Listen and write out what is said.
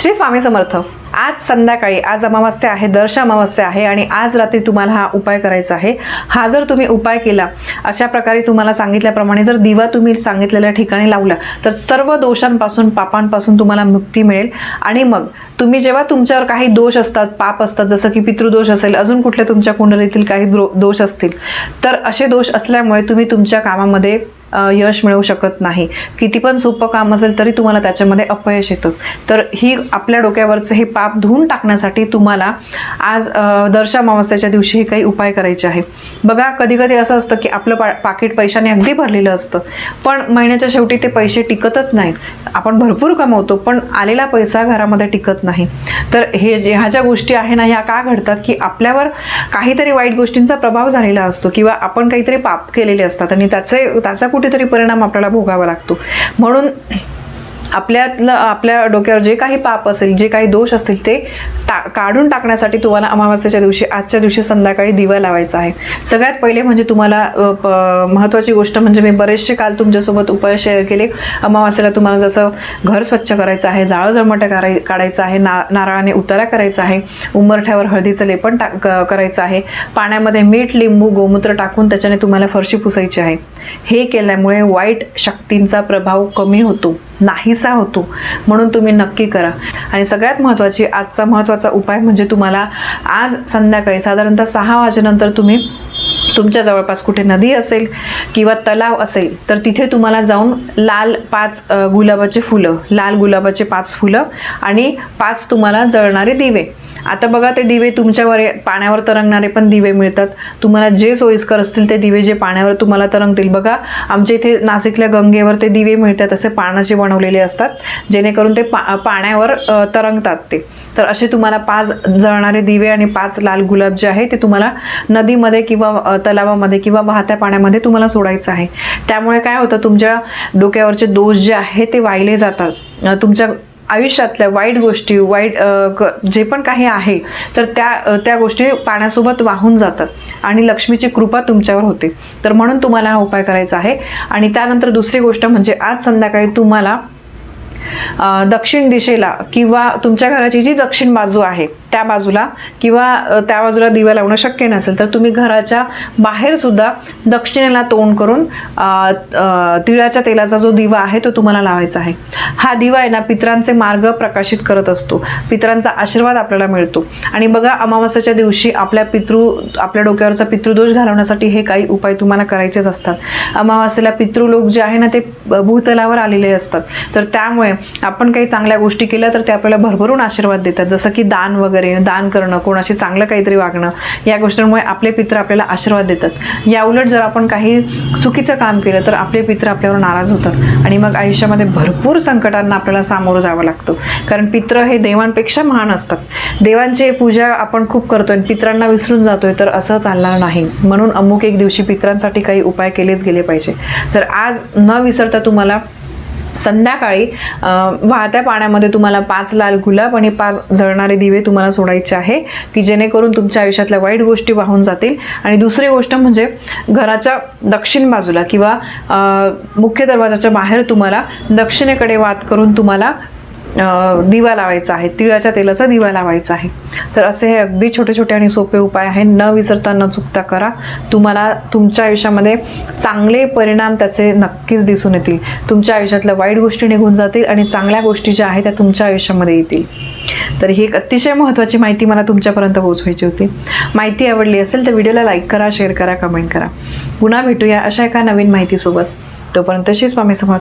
श्री स्वामी समर्थ। आज संध्याकाळी, आज अमावस्या आहे, दर्श अमावस्या आहे आणि आज रात्री तुम्हाला हा उपाय करायचा आहे। हा जर तुम्ही उपाय केला अशा प्रकारे तुम्हाला सांगितल्याप्रमाणे जर दिवा तुम्ही सांगितलेल्या ठिकाणी लावला तर सर्व दोषांपासून, पापांपासून तुम्हाला मुक्ती मिळेल। आणि मग तुम्ही जेव्हा तुमच्यावर काही दोष असतात, पाप असतात, जसं की पितृदोष असेल, अजून कुठले तुमच्या कुंडलीतील काही दोष असतील, तर असे दोष असल्यामुळे तुम्ही तुमच्या कामामध्ये यश मिळवू शकत नाही। किती पण सोपं काम असेल तरी तुम्हाला त्याच्यामध्ये अपयश येतं। तर ही आपल्या डोक्यावरचं हे पाप धुवून टाकण्यासाठी तुम्हाला आज दर्श अमावस्येच्या दिवशी हे काही उपाय करायचे आहे। बघा, कधी कधी असं असतं की आपलं पाकिट पैशाने अगदी भरलेलं असतं, पण महिन्याच्या शेवटी ते पैसे टिकतच नाहीत। आपण भरपूर कमवतो पण आलेला पैसा घरामध्ये टिकत नाही। तर ह्या ज्या गोष्टी आहे ना, ह्या का घडतात की आपल्यावर काहीतरी वाईट गोष्टींचा प्रभाव झालेला असतो किंवा आपण काहीतरी पाप केलेले असतात आणि त्याचा कुठेतरी परिणाम आपल्याला भोगावा लागतो। म्हणून आपल्या डोक्यावर जे काही पाप असेल, जे काही दोष असतील ते काढून टाकण्यासाठी तुम्हाला अमावस्येच्या दिवशी, आजच्या दिवशी संध्याकाळी दिवा लावायचा आहे। सगळ्यात पहिले म्हणजे तुम्हाला महत्त्वाची गोष्ट म्हणजे मी बरेचसे काल तुमच्यासोबत उपाय शेअर केले। अमावस्येला तुम्हाला जसं घर स्वच्छ करायचं आहे, जाळं जळमटं काढायचं आहे, नारळाने उतारा करायचा आहे, उंबरठ्यावर हळदीचं लेपन करायचं आहे, पाण्यामध्ये मीठ, लिंबू, गोमूत्र टाकून त्याच्याने तुम्हाला फरशी पुसायची आहे। हे केल्यामुळे वाईट शक्तींचा प्रभाव कमी होतो, नाहीसा होतो। म्हणून तुम्ही नक्की करा। आणि सगळ्यात महत्त्वाची, आजचा महत्त्वाचा उपाय म्हणजे तुम्हाला आज संध्याकाळी साधारणतः 6 वाजेनंतर तुम्ही तुमच्या जवळपास कुठे नदी असेल किंवा तलाव असेल तर तिथे तुम्हाला जाऊन लाल 5 गुलाबाचे फुलं, लाल गुलाबाचे 5 फुलं आणि 5 तुम्हाला जळणारे दिवे। आता बघा, ते दिवे तुमच्यावर पाण्यावर तरंगणारे पण दिवे मिळतात। तुम्हाला जे सोयीस्कर असतील ते दिवे जे पाण्यावर तुम्हाला तरंगतील। बघा, आमच्या इथे नाशिकल्या गंगेवर ते दिवे मिळतात, असे पाण्याचे बनवलेले असतात, जेणेकरून ते पाण्यावर तरंगतात ते। तर असे तुम्हाला 5 जळणारे दिवे आणि 5 लाल गुलाब जे आहे ते तुम्हाला नदीमध्ये किंवा तलावामध्ये किंवा वाहत्या पाण्यामध्ये तुम्हाला सोडायचं आहे। त्यामुळे काय होतं, तुमच्या डोक्यावरचे दोष जे आहे ते वाहिले जातात। तुमच्या आयुष्यातल्या वाईट गोष्टी, वाईट जे पण काही आहे तर त्या गोष्टी पाण्यासोबत वाहून जातात आणि लक्ष्मीची कृपा तुमच्यावर होते। तर म्हणून तुम्हाला हा उपाय करायचा आहे। आणि त्यानंतर दुसरी गोष्ट म्हणजे आज संध्याकाळी तुम्हाला दक्षिण दिशेला किंवा तुमच्या घराची जी दक्षिण बाजू आहे त्या बाजूला किंवा त्या बाजूला दिवा लावणं शक्य नसेल तर तुम्ही घराच्या बाहेर सुद्धा दक्षिणेला तोंड करून तिळाच्या तेलाचा जो दिवा आहे तो तुम्हाला लावायचा आहे। हा दिवा आहे ना, पितरांचे मार्ग प्रकाशित करत असतो, पितरांचा आशीर्वाद आपल्याला मिळतो। आणि बघा, अमावस्येच्या दिवशी आपल्या डोक्यावरचा पितृदोष घालवण्यासाठी हे काही उपाय तुम्हाला करायचेच असतात। अमावस्येला पितृलोक जे आहे ना ते भूतलावर आलेले असतात, तर त्यामुळे आपण काही चांगल्या गोष्टी केल्या तर ते आपल्याला भरभरून आशीर्वाद देतात। जसं की दान वगैरे, दान करणं, कोणाशी चांगलं काहीतरी वागणं, या गोष्टींमुळे आपले पित्र आपल्याला आशीर्वाद देतात। या उलट जर आपण काही चुकीचं काम केलं तर आपले पित्र आपल्यावर नाराज होतात आणि मग आयुष्यामध्ये भरपूर संकटांना आपल्याला सामोरं जावं लागतं। कारण पित्र हे देवांपेक्षा महान असतात। देवांची पूजा आपण खूप करतोय, पित्रांना विसरून जातोय, तर असं चालणार नाही। म्हणून अमुक एक दिवशी पित्रांसाठी काही उपाय केलेच गेले पाहिजे। तर आज न विसरता तुम्हाला संध्याकाळी वाहत्या पाण्यामध्ये तुम्हाला 5 लाल गुलाब आणि 5 जळणारे दिवे तुम्हाला सोडायचे आहे, की जेणेकरून तुमच्या आयुष्यातल्या वाईट गोष्टी वाहून जातील। आणि दुसरी गोष्ट म्हणजे घराच्या दक्षिण बाजूला किंवा मुख्य दरवाजाच्या बाहेर तुम्हाला दक्षिणेकडे वात करून तुम्हाला दिवा लावायचा आहे, तिळाच्या तेलाचा दिवा लावायचा आहे। तर असे हे अगदी छोटे छोटे आणि सोपे उपाय आहे, न विसरता न चुकता करा। तुम्हाला तुमच्या आयुष्यामध्ये चांगले परिणाम त्याचे नक्कीच दिसून येतील। तुमच्या आयुष्यातल्या वाईट गोष्टी निघून जातील आणि चांगल्या गोष्टी ज्या आहेत त्या तुमच्या आयुष्यामध्ये येतील। तर ही एक अतिशय महत्त्वाची माहिती मला तुमच्यापर्यंत पोहोचवायची होती। माहिती आवडली असेल तर व्हिडिओला लाईक करा, शेअर करा, कमेंट करा। पुन्हा भेटूया अशा एका नवीन माहितीसोबत। तोपर्यंत श्री स्वामी समर्थ।